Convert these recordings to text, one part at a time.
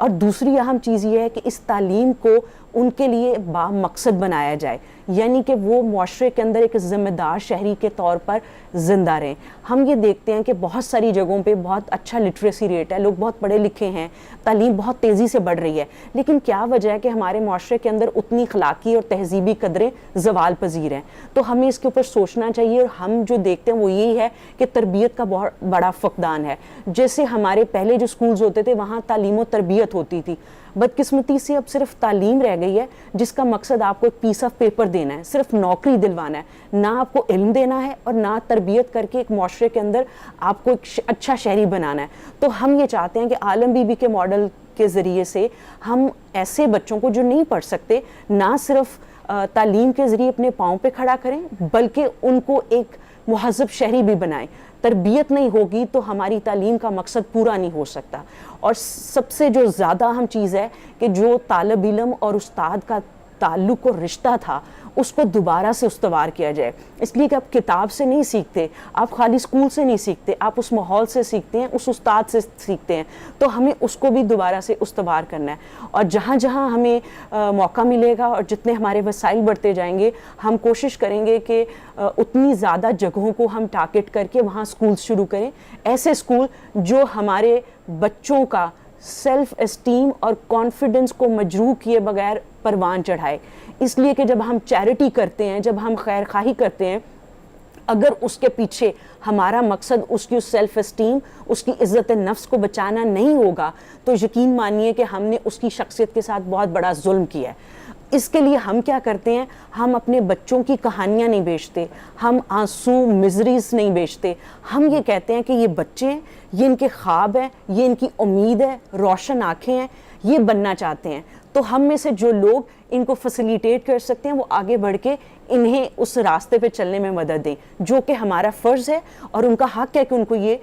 اور دوسری اہم چیز یہ ہے کہ اس تعلیم کو ان کے لیے با مقصد بنایا جائے، یعنی کہ وہ معاشرے کے اندر ایک ذمہ دار شہری کے طور پر زندہ رہیں۔ ہم یہ دیکھتے ہیں کہ بہت ساری جگہوں پہ بہت اچھا لٹریسی ریٹ ہے، لوگ بہت پڑھے لکھے ہیں، تعلیم بہت تیزی سے بڑھ رہی ہے، لیکن کیا وجہ ہے کہ ہمارے معاشرے کے اندر اتنی اخلاقی اور تہذیبی قدریں زوال پذیر ہیں؟ تو ہمیں اس کے اوپر سوچنا چاہیے، اور ہم جو دیکھتے ہیں وہ یہی ہے کہ تربیت کا بہت بڑا فقدان ہے۔ جیسے ہمارے پہلے جو سکولز ہوتے تھے وہاں تعلیم و تربیت ہوتی تھی، بدقسمتی سے اب صرف تعلیم رہ گئی ہے جس کا مقصد آپ کو ایک پیس آف پیپر دینا ہے، صرف نوکری دلوانا ہے، نہ آپ کو علم دینا ہے اور نہ تربیت کر کے ایک معاشرے کے اندر آپ کو ایک اچھا شہری بنانا ہے۔ تو ہم یہ چاہتے ہیں کہ عالم بی بی کے ماڈل کے ذریعے سے ہم ایسے بچوں کو جو نہیں پڑھ سکتے نہ صرف تعلیم کے ذریعے اپنے پاؤں پہ کھڑا کریں بلکہ ان کو ایک مہذب شہری بھی بنائیں۔ تربیت نہیں ہوگی تو ہماری تعلیم کا مقصد پورا نہیں ہو سکتا۔ اور سب سے جو زیادہ اہم چیز ہے کہ جو طالب علم اور استاد کا تعلق اور رشتہ تھا اس کو دوبارہ سے استوار کیا جائے، اس لیے کہ آپ کتاب سے نہیں سیکھتے، آپ خالی اسکول سے نہیں سیکھتے، آپ اس ماحول سے سیکھتے ہیں، اس استاد سے سیکھتے ہیں، تو ہمیں اس کو بھی دوبارہ سے استوار کرنا ہے۔ اور جہاں جہاں ہمیں موقع ملے گا اور جتنے ہمارے وسائل بڑھتے جائیں گے ہم کوشش کریں گے کہ اتنی زیادہ جگہوں کو ہم ٹارگٹ کر کے وہاں اسکولز شروع کریں، ایسے اسکول جو ہمارے بچوں کا سیلف اسٹیم اور کانفیڈنس کو مجروح کیے بغیر پروان چڑھائے۔ اس لیے کہ جب ہم چیریٹی کرتے ہیں، جب ہم خیر خواہی کرتے ہیں، اگر اس کے پیچھے ہمارا مقصد اس کی سیلف اسٹیم، اس کی عزت نفس کو بچانا نہیں ہوگا تو یقین مانیے کہ ہم نے اس کی شخصیت کے ساتھ بہت بڑا ظلم کیا ہے۔ اس کے لیے ہم کیا کرتے ہیں، ہم اپنے بچوں کی کہانیاں نہیں بیچتے، ہم آنسو مزریز نہیں بیچتے، ہم یہ کہتے ہیں کہ یہ بچے ہیں، یہ ان کے خواب ہیں، یہ ان کی امید ہے، روشن آنکھیں ہیں، یہ بننا چاہتے ہیں۔ تو ہم میں سے جو لوگ ان کو فیسیلیٹیٹ کر سکتے ہیں وہ آگے بڑھ کے انہیں اس راستے پہ چلنے میں مدد دیں، جو کہ ہمارا فرض ہے اور ان کا حق ہے کہ ان کو یہ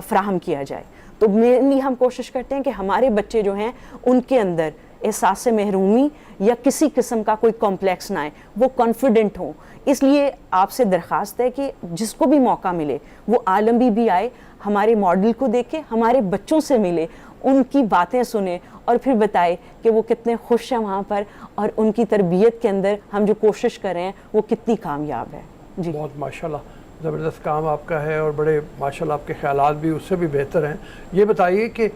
فراہم کیا جائے۔ تو مینلی ہم کوشش کرتے ہیں کہ ہمارے بچے جو ہیں ان کے اندر احساس محرومی یا کسی قسم کا کوئی کمپلیکس نہ آئے، وہ کانفیڈنٹ ہوں۔ اس لیے آپ سے درخواست ہے کہ جس کو بھی موقع ملے وہ عالم بی بی آئے، ہمارے ماڈل کو دیکھے، ہمارے بچوں سے ملے، ان کی باتیں سنیں اور پھر بتائے کہ وہ کتنے خوش ہیں وہاں پر اور ان کی تربیت کے اندر ہم جو کوشش کر رہے ہیں وہ کتنی کامیاب ہے۔ جی بہت ماشاءاللہ زبردست کام آپ کا ہے اور بڑے ماشاءاللہ آپ کے خیالات بھی اس سے بھی بہتر ہیں۔ یہ بتائیے کہ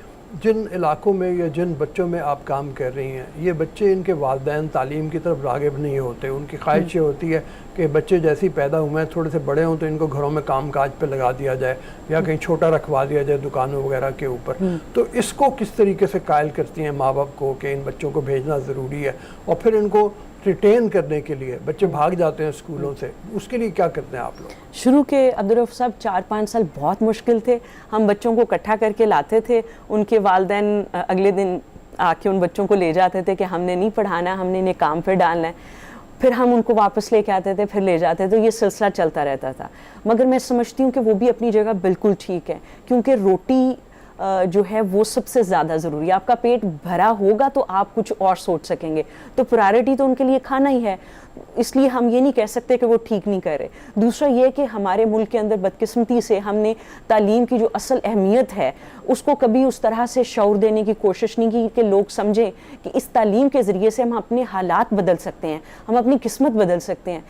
جن علاقوں میں یا جن بچوں میں آپ کام کر رہی ہیں یہ بچے ان کے والدین تعلیم کی طرف راغب نہیں ہوتے، ان کی خواہش یہ ہوتی ہے کہ بچے جیسے ہی پیدا ہوئے ہیں تھوڑے سے بڑے ہوں تو ان کو گھروں میں کام کاج پہ لگا دیا جائے یا کہیں چھوٹا رکھوا دیا جائے دکانوں وغیرہ کے اوپر، تو اس کو کس طریقے سے قائل کرتی ہیں ماں باپ کو کہ ان بچوں کو بھیجنا ضروری ہے، اور پھر ان کو ریٹین کرنے کے لیے بچے بھاگ جاتے ہیں اسکولوں سے، اس کے لیے کیا کرتے ہیں آپ لوگ؟ شروع کے عبدالرؤف صاحب 4-5 سال بہت مشکل تھے، ہم بچوں کو اکٹھا کر کے لاتے تھے، ان کے والدین اگلے دن آ کے ان بچوں کو لے جاتے تھے کہ ہم نے نہیں پڑھانا، ہم نے انہیں کام پہ ڈالنا ہے، پھر ہم ان کو واپس لے کے آتے تھے، پھر لے جاتے تھے، یہ سلسلہ چلتا رہتا تھا۔ مگر میں سمجھتی ہوں کہ وہ بھی اپنی جگہ بالکل ٹھیک ہے، کیونکہ روٹی جو ہے وہ سب سے زیادہ ضروری ہے۔ آپ کا پیٹ بھرا ہوگا تو آپ کچھ اور سوچ سکیں گے، تو پرائرٹی تو ان کے لیے کھانا ہی ہے، اس لیے ہم یہ نہیں کہہ سکتے کہ وہ ٹھیک نہیں کر رہے۔ دوسرا یہ کہ ہمارے ملک کے اندر بدقسمتی سے ہم نے تعلیم کی جو اصل اہمیت ہے اس کو کبھی اس طرح سے شعور دینے کی کوشش نہیں کی کہ لوگ سمجھیں کہ اس تعلیم کے ذریعے سے ہم اپنے حالات بدل سکتے ہیں، ہم اپنی قسمت بدل سکتے ہیں۔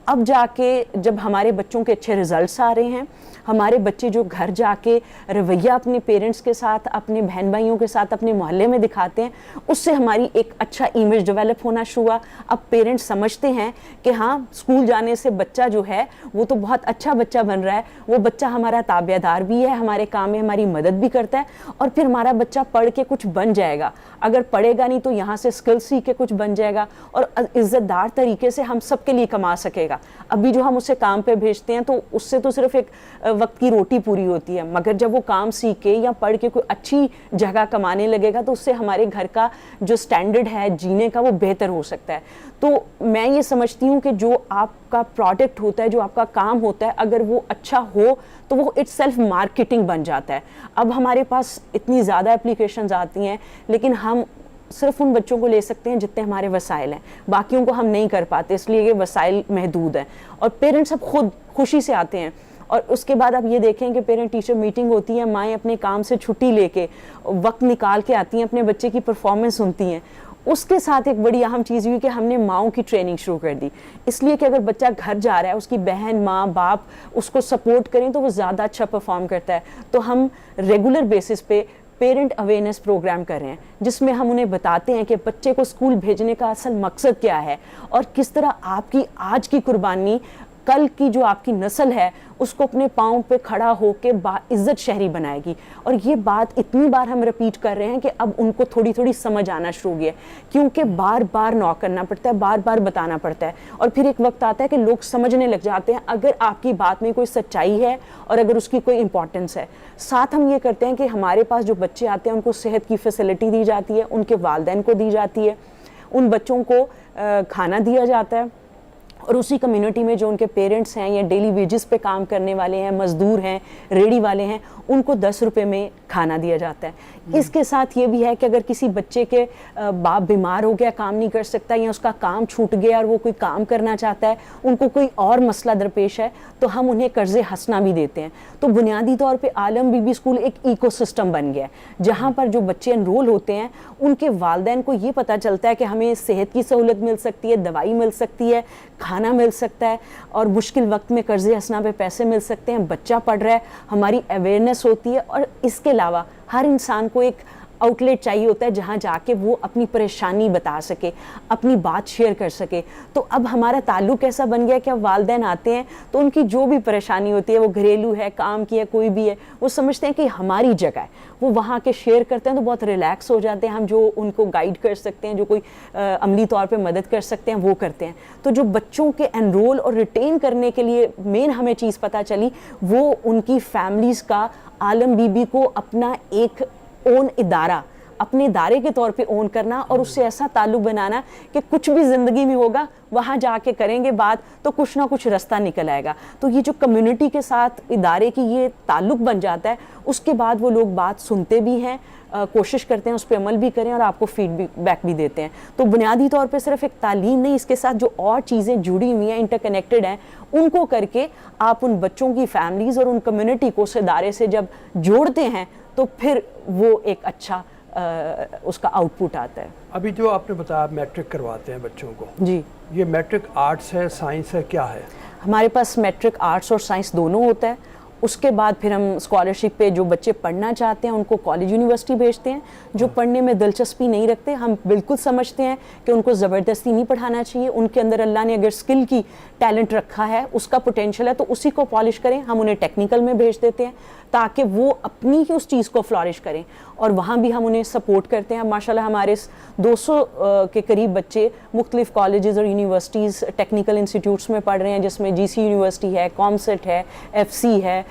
اب جا کے جب ہمارے بچوں کے اچھے رزلٹس آ رہے ہیں، ہمارے بچے جو گھر جا کے رویہ اپنے پیرنٹس کے ساتھ، اپنے بہن بھائیوں کے ساتھ، اپنے محلے میں دکھاتے ہیں، اس سے ہماری ایک اچھا امیج ڈیولپ ہونا شروع ہوا۔ اب پیرنٹس سمجھتے ہیں کہ ہاں اسکول جانے سے بچہ جو ہے وہ تو بہت اچھا بچہ بن رہا ہے، وہ بچہ ہمارا تابع دار بھی ہے، ہمارے کام میں ہماری مدد بھی کرتا ہے، اور پھر ہمارا بچہ پڑھ کے کچھ بن جائے گا، اگر پڑھے گا نہیں تو یہاں سے اسکل سیکھ کے کچھ بن جائے گا اور عزت دار طریقے سے ہم سب کے لیے کما سکے گا۔ ابھی جو ہم اسے کام پہ بھیجتے ہیں تو اس سے تو صرف ایک وقت کی روٹی پوری ہوتی ہے، مگر جب وہ کام سیکھ کے یا پڑھ کے کوئی اچھی جگہ کمانے لگے گا تو اس سے ہمارے گھر کا جو سٹینڈرڈ ہے جینے کا وہ بہتر ہو سکتا ہے۔ تو میں یہ سمجھتی ہوں کہ جو آپ کا پروڈکٹ ہوتا ہے، جو آپ کا کام ہوتا ہے، اگر وہ اچھا ہو تو وہ اٹ سیلف مارکیٹنگ بن جاتا ہے۔ اب ہمارے پاس اتنی زیادہ اپلیکیشنز آتی ہیں لیکن ہم صرف ان بچوں کو لے سکتے ہیں جتنے ہمارے وسائل ہیں، باقیوں کو ہم نہیں کر پاتے، اس لیے یہ وسائل محدود ہیں، اور پیرنٹس اب خود خوشی سے آتے ہیں اور اس کے بعد آپ یہ دیکھیں کہ پیرنٹ ٹیچر میٹنگ ہوتی ہے, مائیں اپنے کام سے چھٹی لے کے وقت نکال کے آتی ہیں, اپنے بچے کی پرفارمنس سنتی ہیں. اس کے ساتھ ایک بڑی اہم چیز ہوئی کہ ہم نے ماؤں کی ٹریننگ شروع کر دی, اس لیے کہ اگر بچہ گھر جا رہا ہے, اس کی بہن, ماں, باپ اس کو سپورٹ کریں تو وہ زیادہ اچھا پرفارم کرتا ہے. تو ہم ریگولر بیسس پہ پیرنٹ اویئرنیس پروگرام کر رہے ہیں, جس میں ہم انہیں بتاتے ہیں کہ بچے کو اسکول بھیجنے کا اصل مقصد کیا ہے, اور کس طرح آپ کی آج کی قربانی کل کی جو آپ کی نسل ہے اس کو اپنے پاؤں پہ کھڑا ہو کے باعزت شہری بنائے گی. اور یہ بات اتنی بار ہم رپیٹ کر رہے ہیں کہ اب ان کو تھوڑی تھوڑی سمجھ آنا شروع ہو گیا ہے, کیونکہ بار بار نوک کرنا پڑتا ہے, بار بار بتانا پڑتا ہے, اور پھر ایک وقت آتا ہے کہ لوگ سمجھنے لگ جاتے ہیں اگر آپ کی بات میں کوئی سچائی ہے اور اگر اس کی کوئی امپورٹنس ہے. ساتھ ہم یہ کرتے ہیں کہ ہمارے پاس جو بچے آتے ہیں ان کو صحت کی فیسلٹی دی جاتی ہے, ان کے والدین کو دی جاتی ہے, ان بچوں کو کھانا دیا جاتا ہے, اور اسی کمیونٹی میں جو ان کے پیرنٹس ہیں یا ڈیلی ویجز پہ کام کرنے والے ہیں, مزدور ہیں, ریڑھی والے ہیں, ان کو 10 روپے میں کھانا دیا جاتا ہے. اس کے ساتھ یہ بھی ہے کہ اگر کسی بچے کے باپ بیمار ہو گیا, کام نہیں کر سکتا, یا اس کا کام چھوٹ گیا اور وہ کوئی کام کرنا چاہتا ہے, ان کو کوئی اور مسئلہ درپیش ہے, تو ہم انہیں قرض حسنہ بھی دیتے ہیں. تو بنیادی طور پہ عالم بی بی اسکول ایک ایکو سسٹم بن گیا ہے, جہاں پر جو بچے انرول ہوتے ہیں ان کے والدین کو یہ پتہ چلتا ہے کہ ہمیں صحت کی سہولت مل سکتی ہے, دوائی مل سکتی ہے, کھانا مل سکتا ہے, اور مشکل وقت میں قرض حسنہ پہ پیسے مل سکتے ہیں, بچہ پڑھ رہا ہے, ہماری اویئرنیس ہوتی ہے. اور اس کے علاوہ ہر انسان کو ایک آؤٹ لیٹ چاہیے ہوتا ہے جہاں جا کے وہ اپنی پریشانی بتا سکے, اپنی بات شیئر کر سکے. تو اب ہمارا تعلق ایسا بن گیا کہ اب والدین آتے ہیں تو ان کی جو بھی پریشانی ہوتی ہے, وہ گھریلو ہے, کام کی ہے, کوئی بھی ہے, وہ سمجھتے ہیں کہ ہماری جگہ ہے, وہ وہاں کے شیئر کرتے ہیں تو بہت ریلیکس ہو جاتے ہیں. ہم جو ان کو گائیڈ کر سکتے ہیں, جو کوئی عملی طور پہ مدد کر سکتے ہیں, وہ کرتے ہیں. تو جو بچوں کے انرول اور ریٹین کرنے کے لیے مین ہمیں چیز پتہ چلی, وہ ان کی فیملیز کا عالم بی بی کو اپنا ایک اون ادارہ, اپنے ادارے کے طور پہ اون کرنا, اور اس سے ایسا تعلق بنانا کہ کچھ بھی زندگی میں ہوگا وہاں جا کے کریں گے بات تو کچھ نہ کچھ رستہ نکل آئے گا. تو یہ جو کمیونٹی کے ساتھ ادارے کی یہ تعلق بن جاتا ہے, اس کے بعد وہ لوگ بات سنتے بھی ہیں, کوشش کرتے ہیں اس پہ عمل بھی کریں, اور آپ کو فیڈ بیک بھی دیتے ہیں. تو بنیادی طور پہ صرف ایک تعلیم نہیں, اس کے ساتھ جو اور چیزیں جڑی ہوئی ہیں, انٹر کنیکٹڈ ہیں, ان کو کر کے آپ ان بچوں کی فیملیز اور ان کمیونٹی کو اس ادارے سے جب جوڑتے ہیں تو پھر وہ ایک اچھا اس کا آؤٹ پٹ آتا ہے. ابھی جو آپ نے بتایا میٹرک کرواتے ہیں بچوں کو, جی, یہ میٹرک آرٹس ہے, سائنس ہے, کیا ہے؟ ہمارے پاس میٹرک آرٹس اور سائنس دونوں ہوتا ہے. اس کے بعد پھر ہم اسکالرشپ پہ جو بچے پڑھنا چاہتے ہیں ان کو کالج یونیورسٹی بھیجتے ہیں. جو پڑھنے میں دلچسپی نہیں رکھتے, ہم بالکل سمجھتے ہیں کہ ان کو زبردستی نہیں پڑھانا چاہیے. ان کے اندر اللہ نے اگر اسکل کی ٹیلنٹ رکھا ہے, اس کا پوٹینشیل ہے, تو اسی کو پالش کریں. ہم انہیں ٹیکنیکل میں بھیج دیتے ہیں تاکہ وہ اپنی ہی اس چیز کو فلورش کریں, اور وہاں بھی ہم انہیں سپورٹ کرتے ہیں. ماشاءاللہ ہمارے 200 کے قریب بچے مختلف کالجز اور یونیورسٹیز, ٹیکنیکل انسٹیٹیوٹس میں پڑھ رہے ہیں, جس میں جی سی یونیورسٹی ہے, کامسٹ ہے, ایف سی ہے,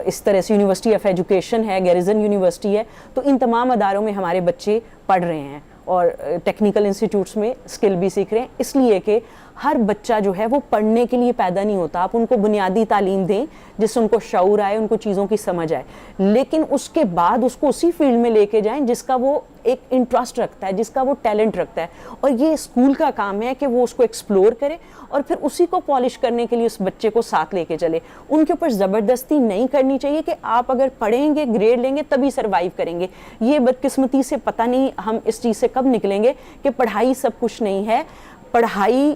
اس طرح سے یونیورسٹی آف ایجوکیشن ہے, گیریزن یونیورسٹی ہے. تو ان تمام اداروں میں ہمارے بچے پڑھ رہے ہیں, اور ٹیکنیکل انسٹیٹیوٹس میں اسکل بھی سیکھ رہے ہیں. اس لیے کہ ہر بچہ جو ہے وہ پڑھنے کے لیے پیدا نہیں ہوتا. آپ ان کو بنیادی تعلیم دیں جس سے ان کو شعور آئے, ان کو چیزوں کی سمجھ آئے, لیکن اس کے بعد اس کو اسی فیلڈ میں لے کے جائیں جس کا وہ ایک انٹرسٹ رکھتا ہے, جس کا وہ ٹیلنٹ رکھتا ہے. اور یہ اسکول کا کام ہے کہ وہ اس کو ایکسپلور کرے اور پھر اسی کو پالش کرنے کے لیے اس بچے کو ساتھ لے کے چلے. ان کے اوپر زبردستی نہیں کرنی چاہیے کہ آپ اگر پڑھیں گے, گریڈ لیں گے تبھی سروائیو کریں گے. یہ بدقسمتی سے پتہ نہیں ہم اس چیز سے کب نکلیں گے کہ پڑھائی سب کچھ نہیں ہے. پڑھائی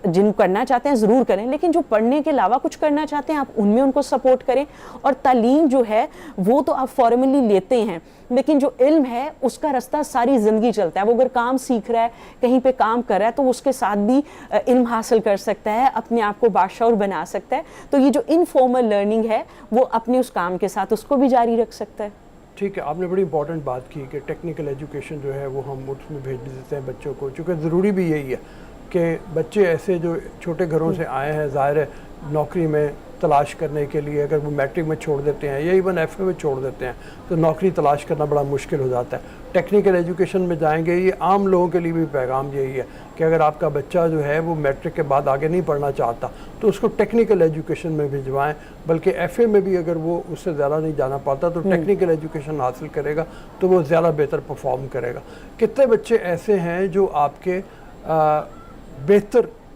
جن کرنا چاہتے ہیں ضرور کریں, لیکن جو پڑھنے کے علاوہ کچھ کرنا چاہتے ہیں آپ ان میں ان کو سپورٹ کریں. اور تعلیم جو ہے وہ تو آپ فارملی لیتے ہیں, لیکن جو علم ہے اس کا رستہ ساری زندگی چلتا ہے. وہ اگر کام سیکھ رہا ہے, کہیں پہ کام کر رہا ہے, تو اس کے ساتھ بھی علم حاصل کر سکتا ہے, اپنے آپ کو باشعور بنا سکتا ہے. تو یہ جو انفارمل لرننگ ہے وہ اپنے اس کام کے ساتھ اس کو بھی جاری رکھ سکتا ہے. ٹھیک ہے, آپ نے بڑی امپورٹنٹ بات کی کہ ٹیکنیکل ایجوکیشن جو ہے وہ ہم اس میں بھیج دیتے ہیں بچوں کو, چونکہ ضروری بھی یہی ہے کہ بچے ایسے جو چھوٹے گھروں سے آئے ہیں, ظاہر ہے نوکری میں تلاش کرنے کے لیے اگر وہ میٹرک میں چھوڑ دیتے ہیں یا ایون ایف اے میں چھوڑ دیتے ہیں تو نوکری تلاش کرنا بڑا مشکل ہو جاتا ہے. ٹیکنیکل ایجوکیشن میں جائیں گے, یہ عام لوگوں کے لیے بھی پیغام یہی ہے کہ اگر آپ کا بچہ جو ہے وہ میٹرک کے بعد آگے نہیں پڑھنا چاہتا تو اس کو ٹیکنیکل ایجوکیشن میں بھجوائیں, بلکہ ایف اے میں بھی اگر وہ اس سے زیادہ نہیں جانا پاتا تو ٹیکنیکل ایجوکیشن حاصل کرے گا تو وہ زیادہ بہتر پرفارم کرے گا. کتنے بچے ایسے ہیں جو آپ کے بہتر